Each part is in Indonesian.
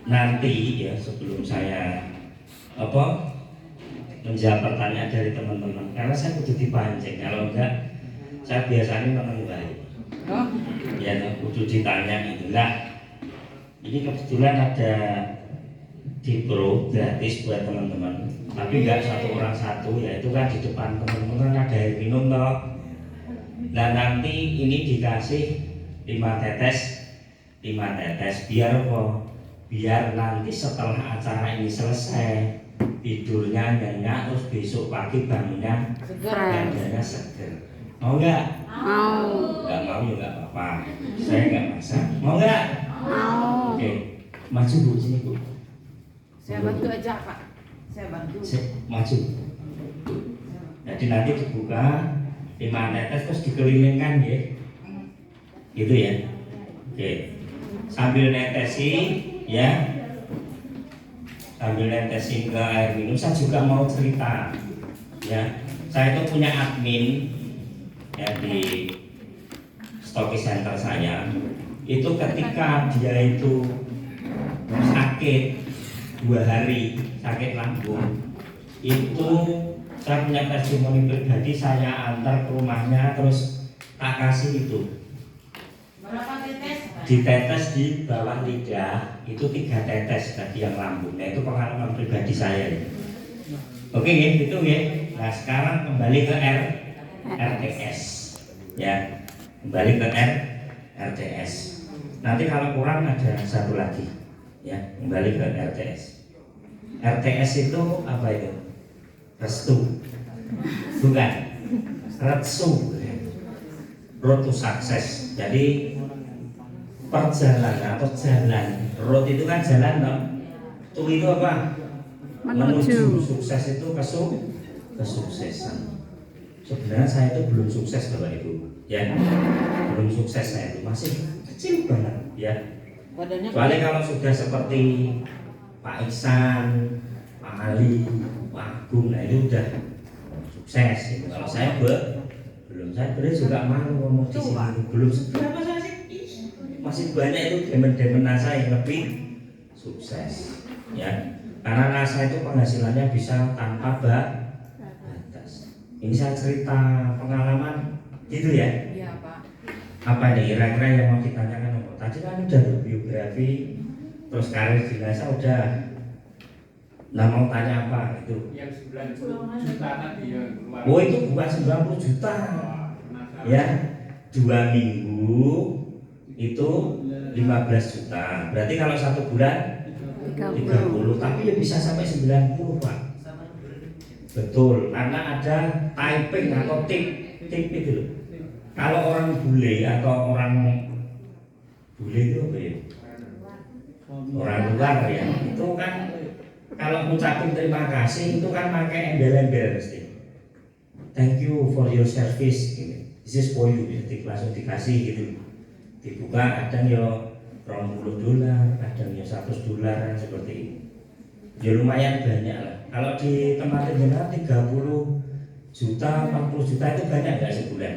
nanti ya sebelum saya menjawab pertanyaan dari teman-teman, karena saya kudu dipancing, kalau enggak saya biasanya menang baik. Ya, kudu ditanya gitu lah. Ini kebetulan ada dipro gratis buat teman-teman, tapi enggak satu orang satu, yaitu kan di depan teman-teman ada air minum toh. Nah nanti ini dikasih 5 tetes biar apa? Biar nanti setelah acara ini selesai tidurnya nyenyak, terus besok pagi bangunnya badannya seger. Mau nggak? Mau. Nggak mau ya nggak apa-apa, saya nggak maksa. Mau nggak? Mau. Oke, maju bu, sini bu. Saya bantu aja Pak. Saya bantu. Maju. Jadi nanti dibuka 5 tetes terus dikelilingkan ya. Gitu ya. Oke. Sambil netesi ya. Sambil netesin ke air minum, saya juga mau cerita ya. Saya itu punya admin ya di Stokis Center saya. Itu ketika dia itu sakit 2 hari, sakit lambung, itu saya punya testimoni pribadi, saya antar ke rumahnya terus tak kasih itu. Berapa tetes? Ditetes di bawah lidah itu 3 tetes tadi yang lambung. Nah itu pengalaman pribadi saya ya. Oke ya, itu ya. Nah sekarang kembali ke RTS ya, kembali ke RTS. Nanti kalau kurang ada satu lagi ya, kembali ke RTS. RTS itu apa itu? Restu, bukan? Retsu, road to success. Jadi perjalanan atau jalan, road itu kan jalan dong. To itu apa? Menuju sukses itu kesuksesan. Sebenarnya saya itu belum sukses Bapak Ibu ya, belum sukses, saya itu masih kecil banget ya. Kecuali kalau sudah seperti Pak Iksan, Pak Ali, Pak Agung, nah itu udah sukses gitu. Kalau saya belum, saya sebenarnya juga malu ngomong di sini, belum seberapa saya sih, masih banyak itu demen-demen NASA yang lebih sukses ya. Karena NASA itu penghasilannya bisa tanpa batas. Ini saya cerita pengalaman gitu ya. Iya Pak. Apa nih kira-kira yang mau ditanyakan? Tadi kan udah berbiografi, terus karir di NASA udah. Nah mau tanya apa itu? Yang 90 juta tadi yang keluar. Oh itu bukan 90 juta ya, 2 minggu itu 15 juta. Berarti kalau 1 bulan 30, tapi ya bisa sampai 90 Pak. Betul, karena ada typing atau tip itu loh. Kalau orang bule atau orang bule itu apa ya? Orang luar ya, itu kan kalau ngucapin terima kasih itu kan pakai embel-embel mesti. Thank you for your service, gitu. This is for you, jadi langsung dikasih gitu. Dibuka kadang ya $20, kadang ya $100 seperti itu. Ya lumayan banyak lah. Kalau di tempat jenazah 30 juta, 40 juta itu banyak nggak sebulan?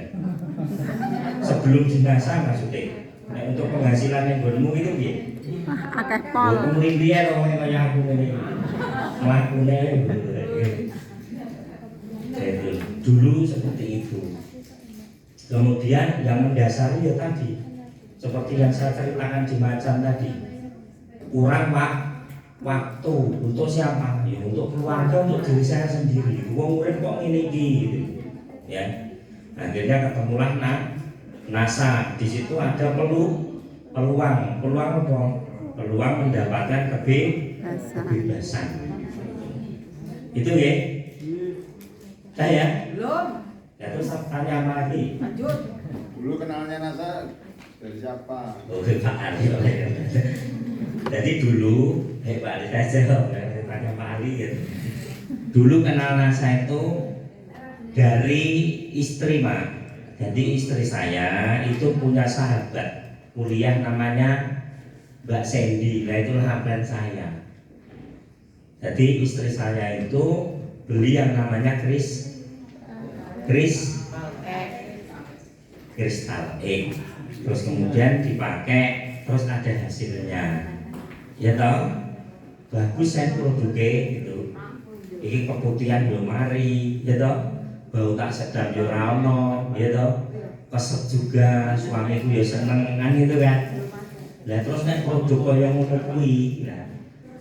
Sebelum jenazah maksudnya. Nah, untuk penghasilan yang bermu itu ya. Akeh pol. Kemudian dia loh kayak aku ini. Melakukannya dulu seperti itu. Kemudian yang mendasari ya tadi, seperti yang saya ceritakan di Macan tadi, kurang waktu untuk siapa? Ya untuk keluarga, untuk diri saya sendiri. Wong urip kok ngene iki gitu. Ya. Akhirnya ketemulah NASA. Di situ ada peluang apa? Peluang mendapatkan kebebasan. Itu ya. Saya Belum. ya terus tanya apa lagi? Lanjut. Dulu kenalnya NASA dari siapa? Oh, Pak Ali. Jadi dulu, Pak Ali saja, saya tanya Pak Ali ya. Dulu kenal NASA itu dari istri Pak. Jadi istri saya itu punya sahabat kuliah namanya Mbak Sandy. Nah itulah abang saya. Jadi istri saya itu beli yang namanya Kristal E. Terus kemudian dipakai, terus ada hasilnya. Ya toh, bagus saya produknya gitu. Iki keputihan yo mari, ya toh. Bau tak sedap yo ora ono, ya toh. Kesek juga, suamiku ya seneng kan gitu kan. Lah terus nek produk kaya ngono kuwi, nah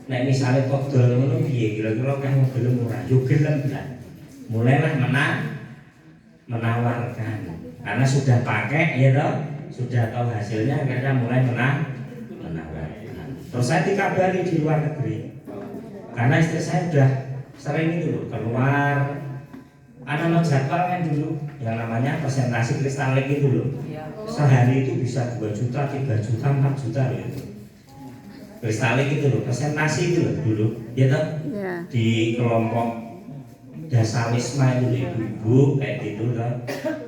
nek misale kok dol ngono piye kira-kira kan gelem ora yo gelem kan. Mulailah menawarkan. Karena sudah pakai ya toh, sudah tahu hasilnya akhirnya mulai menawarkan. Terus saya dikabari di luar negeri. Karena istri saya sudah sering itu loh keluar. Ada jadwal kan dulu yang namanya presentasi kristalik itu loh. Sehari itu bisa 2 juta, 3 juta, 4 juta loh itu. Kristalik itu loh, presentasi itu loh dulu. Ya toh? Ya. Di kelompok Dasawisma itu ibu-ibu kayak gitu loh.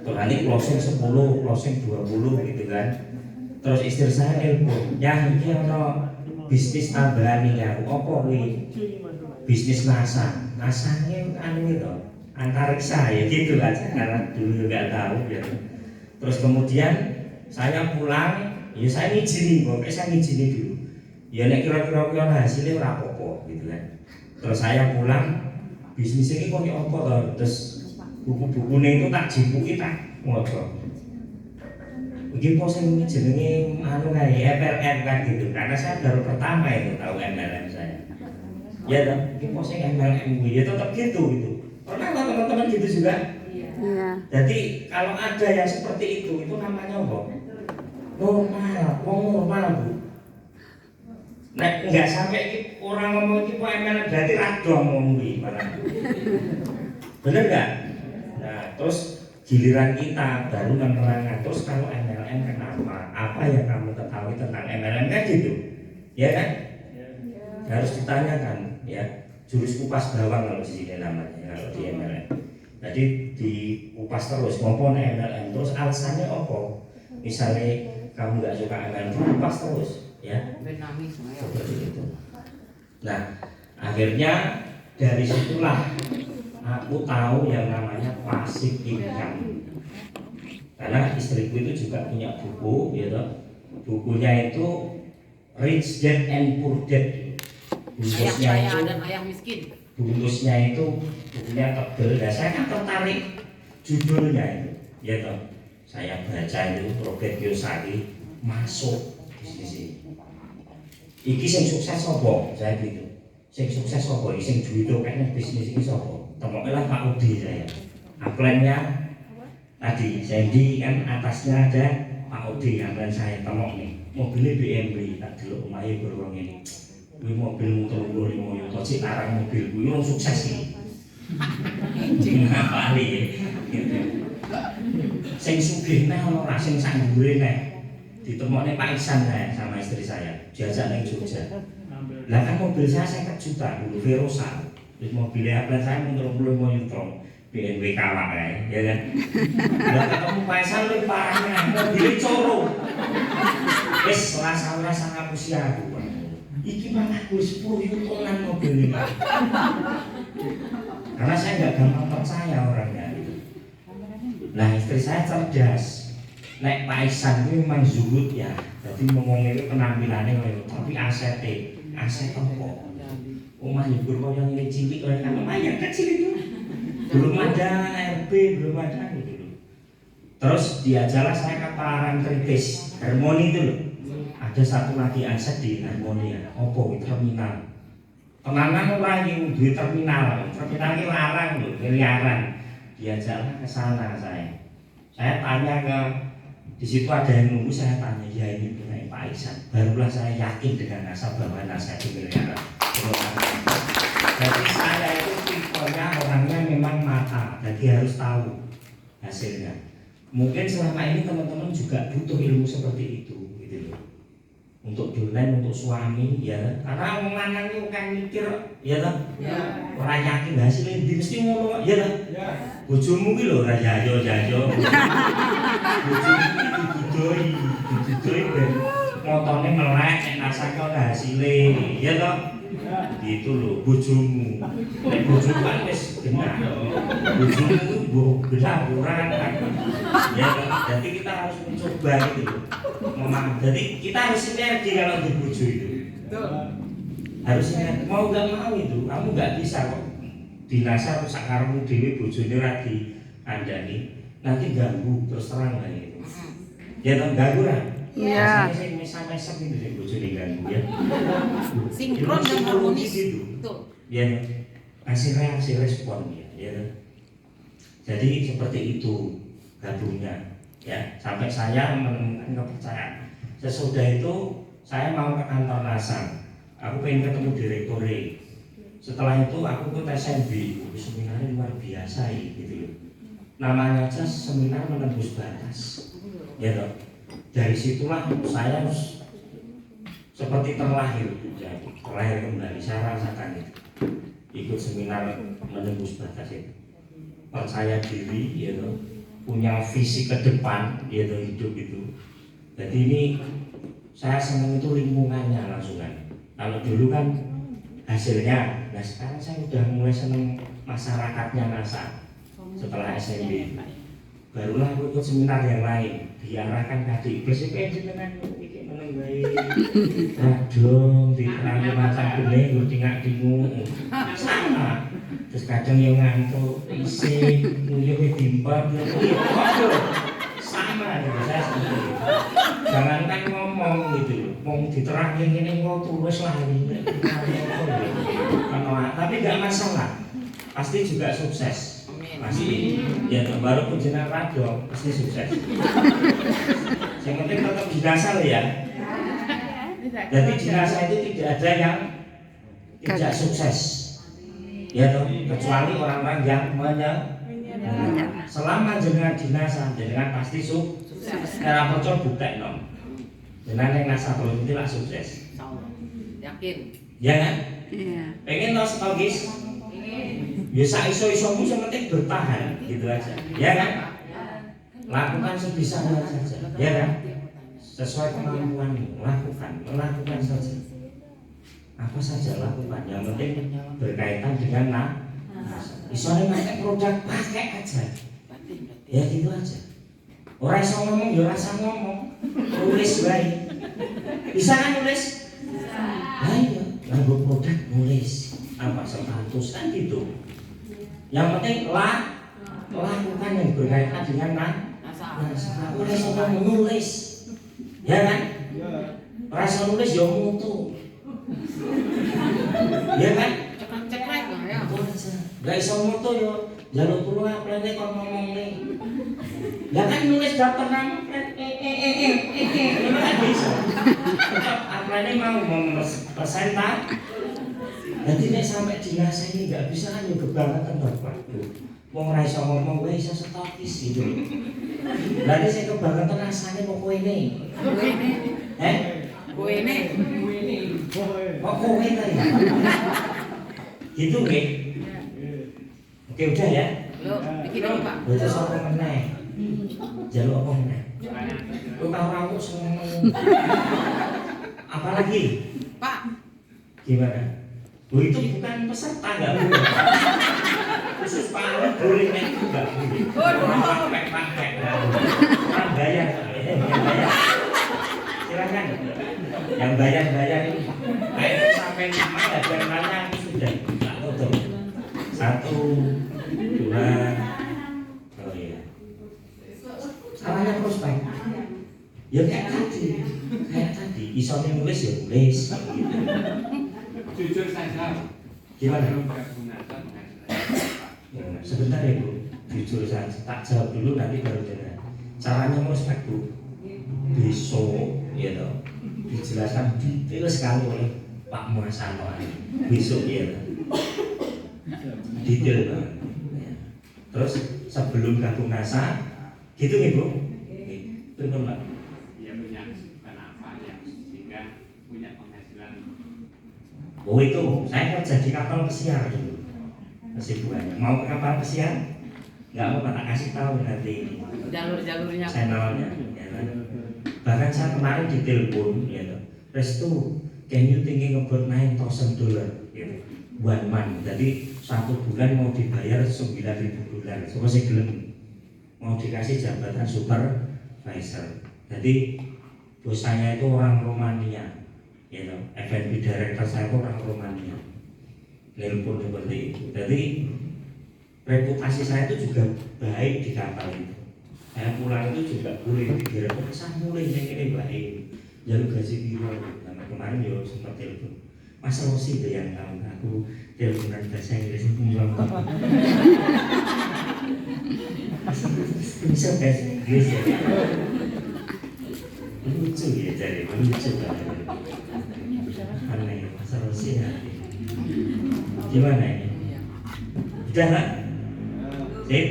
Terus nanti closing 10, closing 20 gitu kan. Terus istri saya nelpon, ya ini ada bisnis tambahan nih ya, apa nih? Bisnis NASA, NASA-nya anu itu antariksa ya gitu kan, karena dulu nggak tahu ya. Terus kemudian saya pulang, ya saya ngizinin, pokoknya saya ngizinin dulu. Ya nek kira-kira hasilnya ora apa-apa gitu kan. Terus saya pulang, bisnis ini kok apa toh? Terus buku-bukunya itu tak jimpuki tak ngobrol. Mungkin kok sing jenenge anu kae MLM kan gitu. Karena saya baru pertama itu tahu MLM saya. Ya toh, mungkin kok sing MLM kuwi ya tetap gitu gitu. Pernah nggak teman-teman gitu juga? Iya. Jadi kalau ada yang seperti itu namanya apa? Normal bu. Nah, nggak sampai orang ngomong itu MLM berarti radong ngomong mana? Bener nggak? Nah, terus giliran kita baru menerangkan. Terus kalau MLM kenapa? Apa yang kamu ketahui tentang MLM kan gitu? Ya kan? Harus ditanyakan ya. Jurus kupas bawang kalau di sini namanya kalau di MLM. Jadi dikupas terus maupun MLM terus alasannya apa? Misalnya kamu nggak suka MLM dikupas terus ya. Seperti itu. Nah akhirnya dari situlah aku tahu yang namanya passive income. Karena istriku itu juga punya buku, gitu. Bukunya itu Rich Dad and Poor Dad. Ayah kaya dan ayah miskin. Bungkusnya itu bukunya tebel. Dan saya kan tertarik judulnya itu, ya toh. Saya baca itu Robert Kiyosaki masuk bisnis ini. Iki sing sukses sopo, saya gitu. Sing sukses sopo, sing duit kayaknya bisnis ini sopo. Temukanlah Pak Udi saya. Upline-nya tadi Sandy kan atasnya ada Pak Udi, upline saya temok nih. Mobilnya BMW, tak dulu omahe beruang ini. Kuwi mobil motor 25 juta cik larang mobil kuwi wong sukses iki. Ngapa ali gitu. Sing sugih neh ono ra sing sak dhuwure neh. Ditemokne Pak Iksan neh sama istri saya. Diajak ning Jogja. Lah kan mobil saya 50 juta dulu Verosa. Terus mobilnya apa saya menurut 25 juta. BMW kawak ya kan. Lah ketemu Pak Iksan luwih parah mobil coro. Wis rasa-rasa ngapusi aku. Iki malah gue 10 jutaan mobil ini. Karena saya nggak gampang percaya orangnya gitu. Nah istri saya cerdas. Nek Pak Iksan itu memang zuhud ya. Jadi ngomongnya itu penampilannya tapi aset apa? Omah libur kau yang ini cilik kau yang lumayan kecil itu. Belum ada RB, belum ada gitu. Terus diajarlah saya ke Parangtritis Harmoni itu loh. Ada satu lagi aset di Harmonia, opo terminal. Tenangan orang yang duit terminal ini larang loh, miliaran. Diajaklah ke sana saya. Saya tanya ke di situ ada yang nunggu, saya tanya ya ini punya Pak Iksan. Barulah saya yakin dengan bahwa nasihat itu miliaran. Jadi saya itu tipenya orangnya memang mata, jadi harus tahu hasilnya. Mungkin selama ini teman-teman juga butuh ilmu seperti itu. Untuk dolen, untuk suami ya karena orang lanang itu kan mikir ya toh orang yakin hasilnya mesti ngono ya toh bojomu ki lho ora jajo bojomu ki didoi ben motone melek nek nasake ora hasilnya ya toh gitu lho bojomu nek bojomu kan wis benar bojomu mbok belaburan ya jadi kita harus mencoba gitu loh. Jadi kita harus sinergi kalau di bojo itu. Harus ingat, mau nggak mau itu, kamu nggak bisa kok dinasar sakarmu dewi bojone radi andani nanti ganggu terus terang lah itu. Ya dong ganggu lah. Iya. Saya mesam-mesam itu sih bojone ganggu ya. Sinkron dan harmonis. Gitu. Betul. Ya kasih reaksi respon ya. Jadi seperti itu gabungnya ya sampai saya menemukan kepercayaan. Sesudah itu saya mau ke kantor NASA. Aku pengen ketemu direkturnya. Setelah itu aku ke SMB, seminarnya luar biasa gitu loh. Namanya aja seminar menembus batas. Ya toh. Dari situlah saya seperti terlahir kembali. Saya rasakan itu. Ikut seminar menembus batas itu. Percaya diri, ya toh. Punya visi ke depan, ya toh, hidup itu. Jadi ini saya senang itu lingkungannya langsung kan. Kalau dulu kan hasilnya, nah sekarang saya udah mulai seneng masyarakatnya NASA. Setelah SMP, barulah aku ikut seminar yang lain, diarahkan tadi besok jenengan iki meneng bae. Kadang diterangin macam benih ngerti ngak bingung. Sama. Terus kadang yang ngantuk, isih, nguyuh dimpar, sama gitu saya seperti itu. Jangan kan ngomong gitu loh, mau diterangin ini kok tulis lah ini, tapi nggak masalah, pasti juga sukses, pasti. Ya baru jenengan radio pasti sukses. Yang penting tetap dinasal ya. Jadi dinasal itu tidak ada yang tidak sukses, ya toh, kecuali orang-orang yang selama jenengan dinasa, jenengan pasti sukses. Cara percaya bukti nom. Jenengan yang nasa terus itu lah sukses. Yakin? Ya kan? Iya. Pengen tau stokis? Bisa iso-isomu sementing bertahan, gitu aja. Ya kan? Lakukan sebisanya saja. Ya kan? Sesuai kemampuanmu, lakukan saja. Apa saja lakukan. Yang penting berkaitan dengan isonya pakai produk, pakai aja. Ya gitu aja. Orang iso ngomong, ya rasa ngomong. Nulis baik. Bisa kan nulis? Nah iya, nganggo produk nulis. Apa status kan gitu. Yang penting lakukan yang berkaitan dengan orang iso ngomong nulis. Ya kan? Rasa nulis ya mutu. Ya kan? Ceklek lah ya. Gak iso moto yo, jalur tulu aplene kok ngomong nih. Ya kan nulis daftar nama ini kan bisa. Aplene mau persenta. Jadi nek sampai dinasa ini nggak bisa kan yo kebangetan Bapak. Wong ora iso ngomong kowe iso stokis gitu. Lah nek sing kebangetan rasane kok kowe ne. Kowe ne. Kok kowe ta ya? Gitu nggih. Oke udah ya. Lo bikin dulu Pak. Terus apa meneh? Jaluk apa meneh? Lu tahu rambut semua. Apalagi? Pak. Gimana? Oh itu bukan peserta nggak boleh. Khusus Pak boleh nek enggak boleh. Pakai. Orang bayar. Yang bayar. Silakan. Yang bayar ini. Kayak sampai 5 ya biar nanya sudah. Tak tutup. 1, 2. Oh iya. Caranya prospek. Ya kayak tadi. Isone nulis ya nulis. Jujur saja. Gimana? Belum berguna Ya, sebentar ya Bu. Jujur saja. Tak jawab dulu nanti baru dengar. Caranya prospek Bu. Besok ya toh. Dijelaskan detail sekali oleh Pak Muasano. Besok ya. Detail banget. Terus sebelum gabung NASA, gitu nih Bu. Terima Pak. Ya punya kesibukan apa ya sehingga punya penghasilan. Oh itu, saya kerja di kapal pesiar dulu. Kesibukannya. Mau ke kapal pesiar? Nggak apa-apa, tak kasih tahu nanti. Jalur-jalurnya. Channelnya. Ya, kan? Bahkan saya kemarin ditelepon, ya, Restu, can you thinking about $9,000 gitu. 1 month. Jadi 1 bulan mau dibayar $9.000. Coba saya gelem. Mau dikasih jabatan supervisor. Jadi bosnya itu orang Romania. F&B director saya itu orang Romania, nelpon seperti itu. Jadi reputasi saya itu juga baik di kapal itu. Saya pulang itu juga boleh dikira saya mulai yang ini baik, jalur gaji biru. Karena kemarin yo sempat telepon, Mas Rosi deh yang tahu aku teleponan bahasa Inggris pulang. Bisa bahasa Inggris ya? Lucu ya jadi lucu banget. Aneh Mas Rosi ya. Gimana ini? Udah lah? Sip?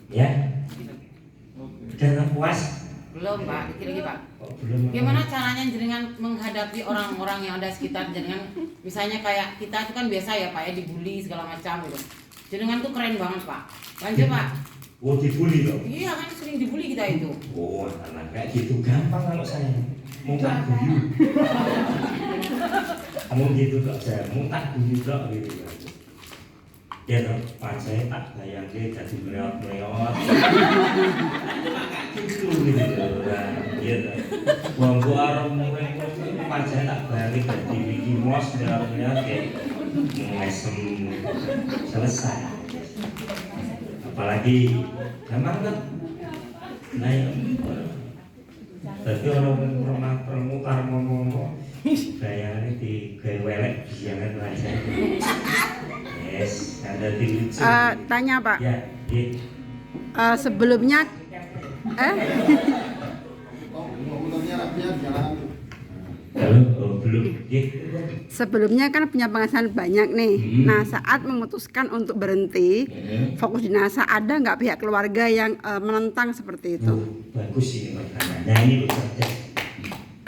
Ya? Udah lah puas? Belum Pak, dikit lagi Pak. Oh, belum. Gimana caranya jenengan menghadapi orang-orang yang ada sekitar jenengan? Misalnya kayak kita itu kan biasa ya Pak ya, dibully segala macam gitu. Jenengan tuh keren banget Pak. Lanjut Pak. Oh dibully loh? Iya kan sering dibully kita itu. Oh anak kayak gitu gampang kalau saya mau tak guyu. Kamu gitu kok saya mau tak guyu kok gitu. Ya toh, Pak saya tak bayangin jadi meleot-meleot. Gitu gitu lah. Iya toh. Wong gua arep mulai Pak saya tak bayangin jadi Mickey Mouse meleot-meleot kayak ngesem selesai. Apalagi gampang kan? Nah ya. Tapi orang pernah permutar ngomong bayangnya di welek jangan aja. Yes, ada di lucu. Tanya Pak, Ya, di. sebelumnya Motornya rapinya jalan. Kalau belum, di. sebelumnya kan punya penghasilan banyak nih. Nah saat memutuskan untuk berhenti fokus di NASA, ada nggak pihak keluarga yang menentang seperti itu? Bagus ini pertanyaan. Nah ini loh cerdas.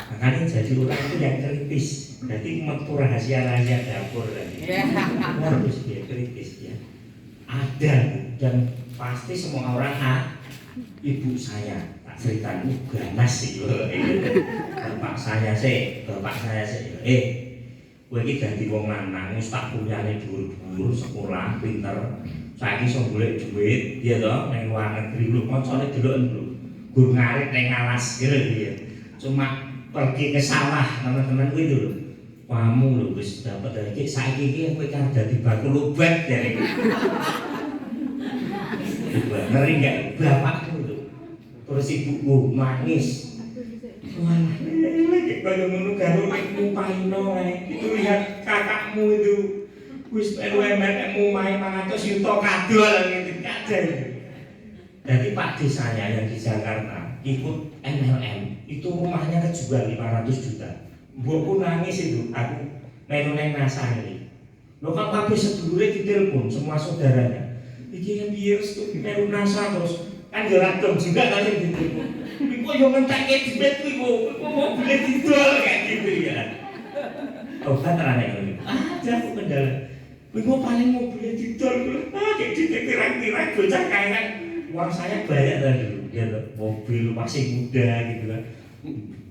Makanya jadi orang itu yang kritis. Berarti metu rahasia-rahasia dapur tadi. Harus dia kritis ya. Ada dan pasti semua orang ibu saya tak cerita ganas sih bapak saya sih kowe iki ganti wong lanang wis tak kuliahne dhuwur-dhuwur sekolah pinter saiki iso golek duit ya toh ning luar negeri lho kancane deloken lho gur ngarit ning alas gitu ya cuma pergi ke sawah teman-teman kuwi itu lho kamu lho wis dapat iki saiki iki kowe kan dadi bakul obat dari ngeri enggak bapakku tuh terus ibuku nangis wah kaya ngono karo nekmu paino itu lihat kakakmu itu wis UMR-mu main 500 juta kadol gitu aja. Jadi Pak D saya yang di Jakarta ikut MLM itu rumahnya kejual 500 juta. Mbokku nangis itu aku melu nang NASA ini. Lho kan kabeh sedulure ditelepon semua saudaranya. Iki piye wis melu NASA terus kan yo radong juga kan ditelepon. Iku yo ngentek duit kuwi kok mobil didol kayak gitu ya. Oh kan aneh ini. Ada aku kendala. Iku paling mobil didol kayak dikira-kira bocah kaya uang saya banyak tadi dulu. Ya mobil masih muda gitu kan.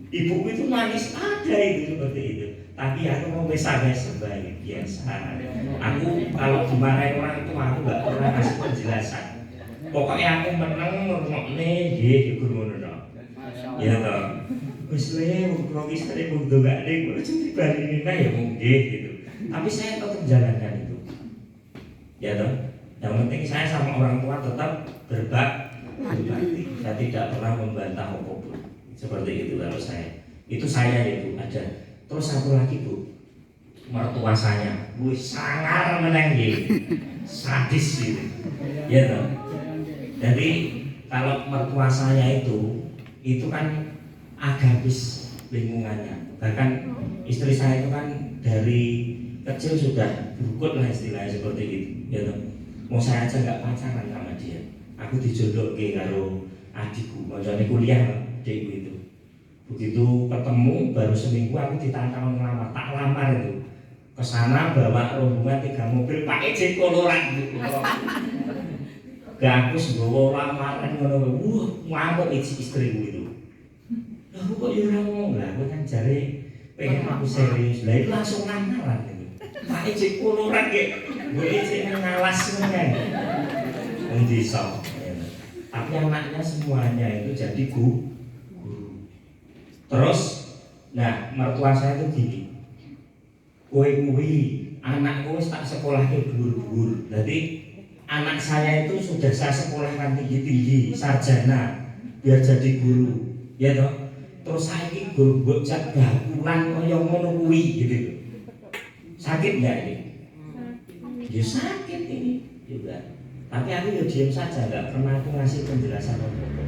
Ibuku itu nangis ada itu seperti itu. Tapi aku mau besar-besar baik biasa. Aku kalau dimarahin orang tua aku nggak pernah kasih penjelasan. Pokoknya aku menang ngomongnya nggih ngono to. Ya to. Wis le wong iki sare wong dongane kok cuma dibaleni kae ya nggih gitu. Tapi saya tetap menjalankan itu. Ya to. Yang penting saya sama orang tua tetap berbakti. Saya tidak pernah membantah apapun. Seperti itu kalau saya. Itu saya itu ada. Terus satu lagi Bu, mertua saya, wis sangar meneng sadis gitu. Ya toh. Jadi kalau mertua saya itu kan agamis lingkungannya. Bahkan istri saya itu kan dari kecil sudah berukut lah istilahnya seperti itu. Ya toh. Mau saya aja nggak pacaran sama dia. Aku dijodohke karo adikku, maksudnya kuliah adikku itu. Begitu ketemu baru seminggu aku ditantang ngelamar, tak lamar itu ke sana bawa rombongan 3 mobil pakai jet koloran gitu. Gak bawa lamaran ngono wah ngamuk istriku itu. Lah kok yo ora ngomong lah aku kan jare pengen aku serius. Lah itu langsung lamaran gitu. Pakai jet koloran kayak gue jet ngalas ngono kan. Wong desa. Tapi anaknya semuanya itu jadi guru. Terus Nah, mertua saya tuh gini, kowe kuwi anakku wis tak sekolahke dhuwur-dhuwur. Jadi anak saya itu sudah saya sekolahkan tinggi-tinggi, sarjana, biar jadi guru, ya toh. Terus saiki guru bocah bakulan kaya ngono kuwi gitu. Sakit nggak ini? Ya sakit ini juga. Tapi aku ya diam saja, nggak pernah aku ngasih penjelasan apa-apa.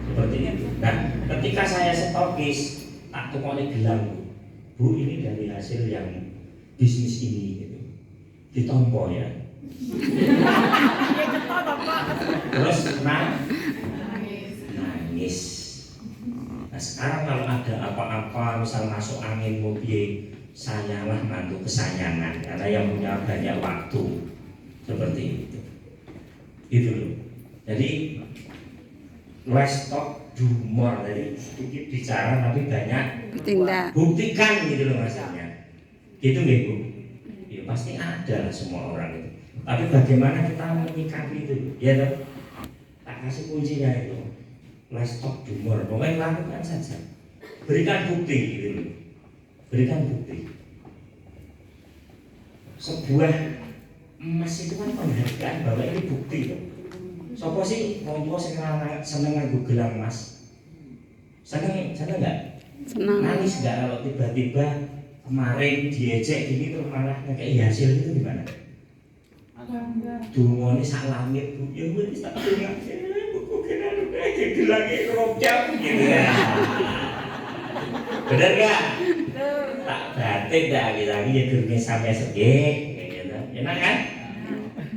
Seperti itu. Nah, ketika saya stokis, tak tukoni gelang, Bu, ini dari hasil yang bisnis ini gitu. Ditompo ya. Terus nangis. Nah, sekarang kalau ada apa-apa, misal masuk angin mobil, saya lah mantu kesayangan karena yang punya banyak waktu. Seperti itu. Gitu loh. Jadi let's talk, do more. Jadi sedikit bicara tapi banyak Bertindak. buktikan gitu loh maksudnya. Gitu nggih Bu? Ya pasti ada lah semua orang itu. Tapi bagaimana kita menyikapi itu? Ya toh? Tak kasih kuncinya itu. Let's talk, do more. Pokoknya lakukan saja. Berikan bukti gitu loh. Berikan bukti. Sebuah emas itu kan penghargaan bahwa ini bukti loh. Sopo sih ngomong seneng nganggo gelang emas? Seneng nggak? Senang. Nangis nggak kalau tiba-tiba kemarin diejek gini terus malah kayak hasil itu gimana? Dungone sak langit Bu, ya wis tak dengar. Buku kena gelange kerojak gitu ya. Bener nggak? Tak batin dah lagi ya durunge sampai segek gitu. Enak kan?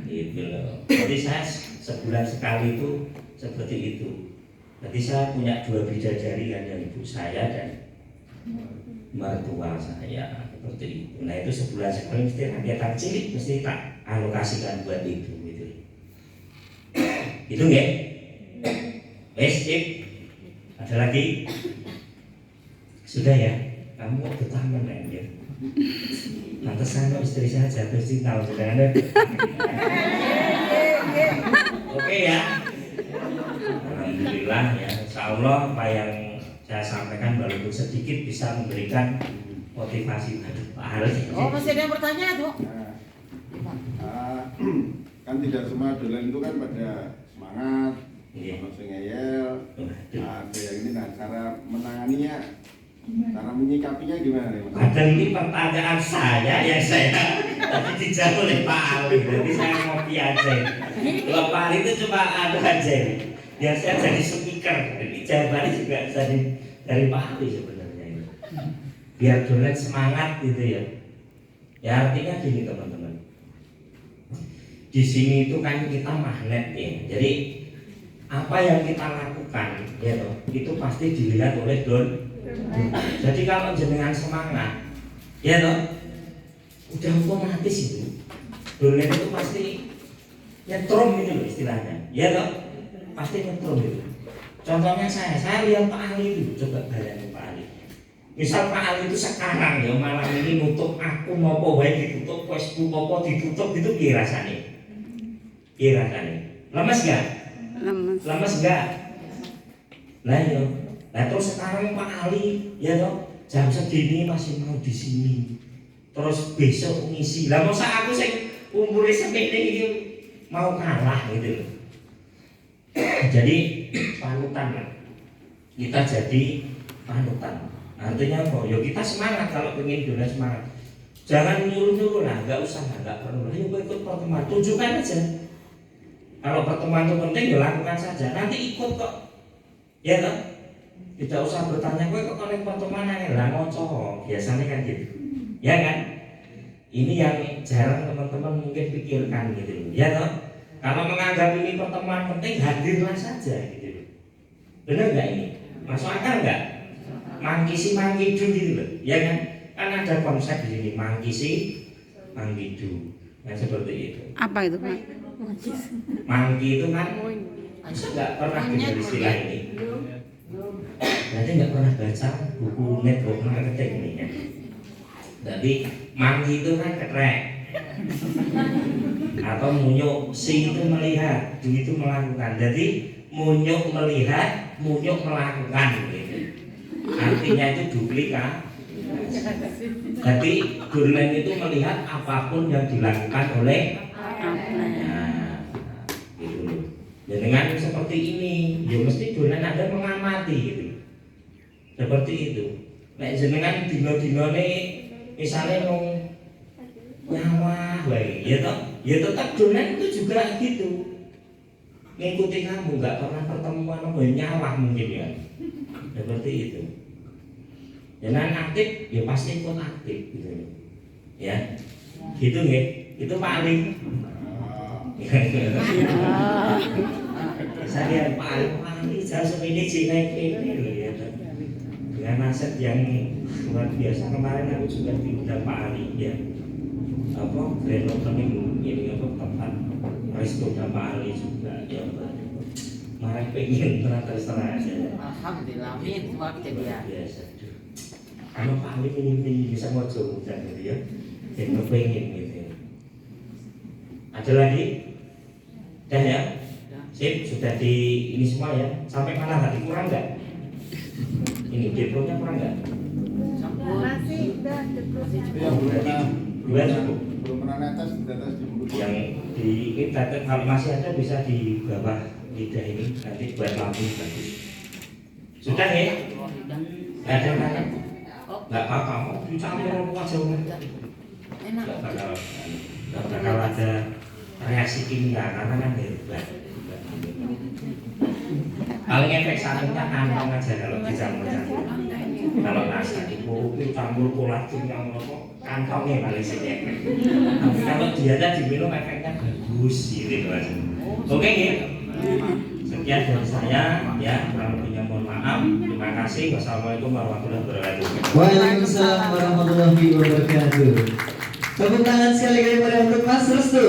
Gitu loh. Jadi saya sebulan sekali itu seperti itu. Jadi saya punya 2 bidadari kan, yang ibu saya dan mertua saya seperti itu. Nah itu sebulan sekali mesti rakyat cilik mesti tak alokasikan buat itu gitu. Itu nggak? Wes, ada lagi? Sudah ya? Kamu kok betah men ya? Pantesan istri saya jatuh cinta sudah ada. Oke ya. Alhamdulillah ya. Insya Allah apa yang saya sampaikan walaupun sedikit bisa memberikan motivasi bagi Pak Haris. Oh, masih ada yang bertanya tuh? Kan tidak semua dolen itu kan pada semangat, Iya. masih ngeyel. Ada yang ini, nah cara menanganinya, cara menyikapinya gimana nih Mas? Padahal ini pertanyaan saya yang saya tadi dijawab oleh Pak Ali. Jadi saya ngopi aja. Kalau Pak Ali itu cuma ada aja. Biar saya jadi speaker. Jadi jawabannya juga dari Pak Ali sebenarnya ini. Biar dolen semangat gitu ya. Ya artinya gini teman-teman. Di sini itu kan kita magnet ya. Jadi apa yang kita lakukan ya toh, itu pasti dilihat oleh Jadi kalau jenengan semangat, ya toh, udah otomatis itu. Dolen itu pasti nyetrum itu loh istilahnya, ya toh, pasti nyetrum itu. Contohnya saya lihat Pak Ali itu, coba bayangin Pak Ali. Misal Pak Ali itu sekarang ya malam ini nutup akun apa wae ditutup, Facebook apa ditutup itu piye rasane? Piye rasane? Lemes enggak? Lemes enggak? Lah yo. Nah terus sekarang Pak Ali ya toh jam segini masih mau di sini. Terus besok ngisi. Lah masa aku sing umure semene iki mau kalah gitu loh. Jadi panutan lah. Kita jadi panutan. Artinya apa? Ya kita semangat kalau pengen dolan semangat. Jangan nyuruh-nyuruh lah, enggak usah, enggak perlu. Ayo ikut pertemuan, tunjukkan aja. Kalau pertemuan itu penting ya lakukan saja. Nanti ikut kok. Ya toh? Tidak usah bertanya, kowe kok oleh pertemuan ae lah ngoco. Biasanya kan gitu. Ya kan? Ini yang jarang teman-teman mungkin pikirkan gitu. Ya toh? Kalau menganggap ini pertemuan penting, hadirlah saja gitu. Benar enggak ini? Masuk akal enggak? Mangkisi mangkidu gitu loh. Ya kan? Kan ada konsep di sini mangkisi mangkidu. Nah seperti itu. Apa itu Pak? Mangki itu kan nggak pernah dengar istilah ini. Jadi nggak pernah baca buku network marketing ini ya. Jadi mangki itu kan ketrek atau munyuk, si itu melihat, du itu melakukan. Jadi munyuk melihat, munyuk melakukan gitu. artinya itu duplikat. Jadi Durnen itu melihat apapun yang dilakukan oleh nah, gitu loh. Ya dengan seperti ini, ya mesti Durnen ada mengamati gitu. Seperti itu. Nek jenengan dino-dino nih misalnya mau nyawa wae, ya tetap Durnen itu juga gitu. Ngikuti kamu, nggak pernah pertemuan apa nyawa mungkin ya. Seperti itu. Jangan aktif, ya pasti ikut aktif gitu. Ya, gitu nggih. Itu paling. Saya paling saya sepini cinek ini ya. Dengan aset yang luar biasa kemarin aku juga diundang Pak Ali ya. Apa grand opening ini apa tempat restoran Pak Ali juga ya. Marah pengen terus aja. Alhamdulillah, amin. Semua kejadian. Biasa. Kalau Pak Ali ini bisa mojo dan gitu ya, dan kepengen gitu. Ada lagi? Dah ya? Sip, sudah di ini semua ya. Sampai mana tadi kurang nggak? Ini deponya kurang nggak? Masih udah cukup. Yang belum pernah Dua cukup. belum pernah netes di buku. Yang di ini kalau masih ada bisa di bawah lidah ini nanti buat lampu bagus. Sudah ya? Nggak ada mana? Nggak apa-apa, mau dicampur apa aja Enak. nggak bakal ada reaksi kimia karena kan hebat. Paling efek sampingnya kantong aja kalau dicampur-campur. Kalau nasi itu campur kolagen yang apa kantongnya paling sedikit. Tapi kalau dia diminum efeknya bagus gitu aja. Oke ya. Sekian dari saya ya, kurang lebihnya mohon maaf. Terima kasih. Wassalamualaikum warahmatullahi wabarakatuh. Waalaikumsalam warahmatullahi wabarakatuh. Tepuk tangan sekali lagi pada untuk Mas Restu.